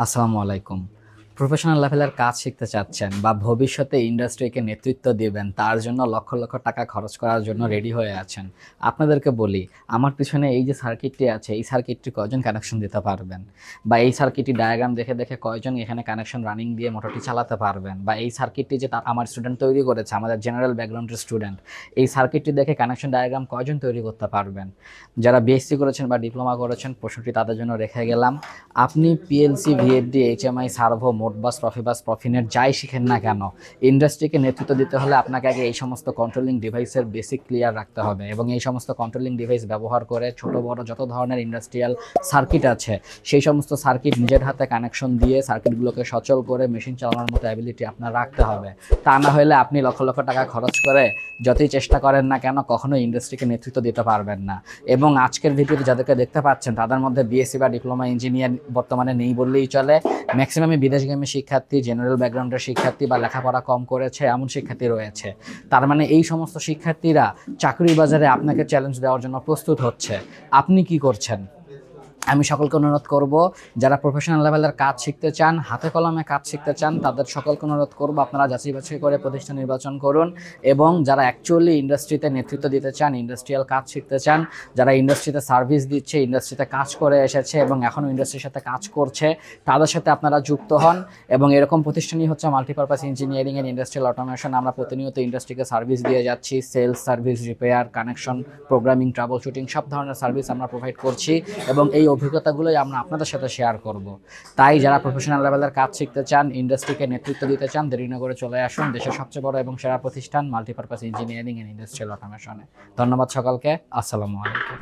আসসালামু আলাইকুম। প্রফেশনাল লেভেলের কাজ শিখতে চাচ্ছেন বা ভবিষ্যতে ইন্ডাস্ট্রিকে নেতৃত্ব দিবেন, তার জন্য লক্ষ, লক্ষ টাকা খরচ করার জন্য রেডি হয়ে আছেন। আপনাদেরকে বলি, আমার পিছনে এই যে সার্কিটটি আছে, এই সার্কিটটি কয়জন কানেকশন দিতে পারবেন? বা এই সার্কিটটি ডায়াগ্রাম দেখে, দেখে কয়জন এখানে কানেকশন রানিং দিয়ে মোটরটি চালাতে পারবেন? বা এই সার্কিটটি যে আমার স্টুডেন্ট তৈরি করেছে, আমাদের জেনারেল ব্যাকগ্রাউন্ডের স্টুডেন্ট, এই সার্কিটটি দেখে কানেকশন ডায়াগ্রাম কয়জন তৈরি করতে পারবেন? যারা বিএসসি করেছেন বা ডিপ্লোমা করেছেন, প্রশ্নটি তাদের জন্য রেখে গেলাম। আপনি PLC, VFD, HMI, servo, Modbus, Profibus, Profinet যাই শিখেন না কেন, ইন্ডাস্ট্রিকে নেতৃত্ব দিতে হলে আপনাকে আগে এই সমস্ত কন্ট্রোলিং ডিভাইসের বেসিক ক্লিয়ার রাখতে হবে এবং এই সমস্ত কন্ট্রোলিং ডিভাইস ব্যবহার করে ছোট বড় যত ধরনের ইন্ডাস্ট্রিয়াল সার্কিট আছে, সেই সমস্ত সার্কিট নিজের হাতে কানেকশন দিয়ে সার্কিটগুলোকে সচল করে মেশিন চালানোর মতো অ্যাবিলিটি আপনার রাখতে হবে। তা না হলে আপনি লক্ষ লক্ষ টাকা খরচ করে যতই চেষ্টা করেন না কেন, কখনোই ইন্ডাস্ট্রিকে নেতৃত্ব দিতে পারবেন না। এবং আজকের ভিডিওতে যাদেরকে দেখতে পাচ্ছেন, তাদের মধ্যে বিএসসি বা ডিপ্লোমা ইঞ্জিনিয়ার বর্তমানে নেই বললেই চলে। ম্যাক্সিমামই বিদেশগামী শিক্ষার্থী, জেনারেল ব্যাকগ্রাউন্ডের শিক্ষার্থী বা লেখাপড়া কম করেছে এমন শিক্ষার্থী রয়েছে। তার মানে এই সমস্ত শিক্ষার্থীরা চাকরির বাজারে আপনাকে চ্যালেঞ্জ দেওয়ার জন্য প্রস্তুত হচ্ছে। আপনি কি করছেন? আমি সকলকে অনুরোধ করব, যারা প্রফেশনাল লেভেলের কাজ শিখতে চান, হাতে কলমে কাজ শিখতে চান, তাদের সকলকে অনুরোধ করব আপনারা যাচাই বাছাই করে প্রতিষ্ঠান নির্বাচন করুন। এবং যারা অ্যাকচুয়ালি ইন্ডাস্ট্রিতে নেতৃত্ব দিতে চান, ইন্ডাস্ট্রিয়াল কাজ শিখতে চান, যারা ইন্ডাস্ট্রিতে সার্ভিস দিচ্ছে, ইন্ডাস্ট্রিতে কাজ করে এসেছে এবং এখনও ইন্ডাস্ট্রির সাথে কাজ করছে, তাদের সাথে আপনারা যুক্ত হন। এবং এরকম প্রতিষ্ঠানই হচ্ছে multipurpose engineering and industrial automation. আমরা প্রতিনিয়ত ইন্ডাস্ট্রিকে সার্ভিস দিয়ে যাচ্ছি। Sales service, repair, connection, programming, trouble shooting সব ধরনের সার্ভিস আমরা প্রোভাইড করছি এবং এই অভিজ্ঞতাগুলোই আমরা আপনাদের সাথে শেয়ার করব। তাই যারা প্রফেশনাল লেভেলের কাজ শিখতে চান, ইন্ডাস্ট্রিকে নেতৃত্ব দিতে চান, দেরি না করে চলে আসুন দেশের সবচেয়ে বড় এবং সেরা প্রতিষ্ঠান মাল্টিপারপাস ইঞ্জিনিয়ারিং অ্যান্ড ইন্ডাস্ট্রিয়াল অটোমেশনে। ধন্যবাদ সকলকে। আসসালামু আলাইকুম।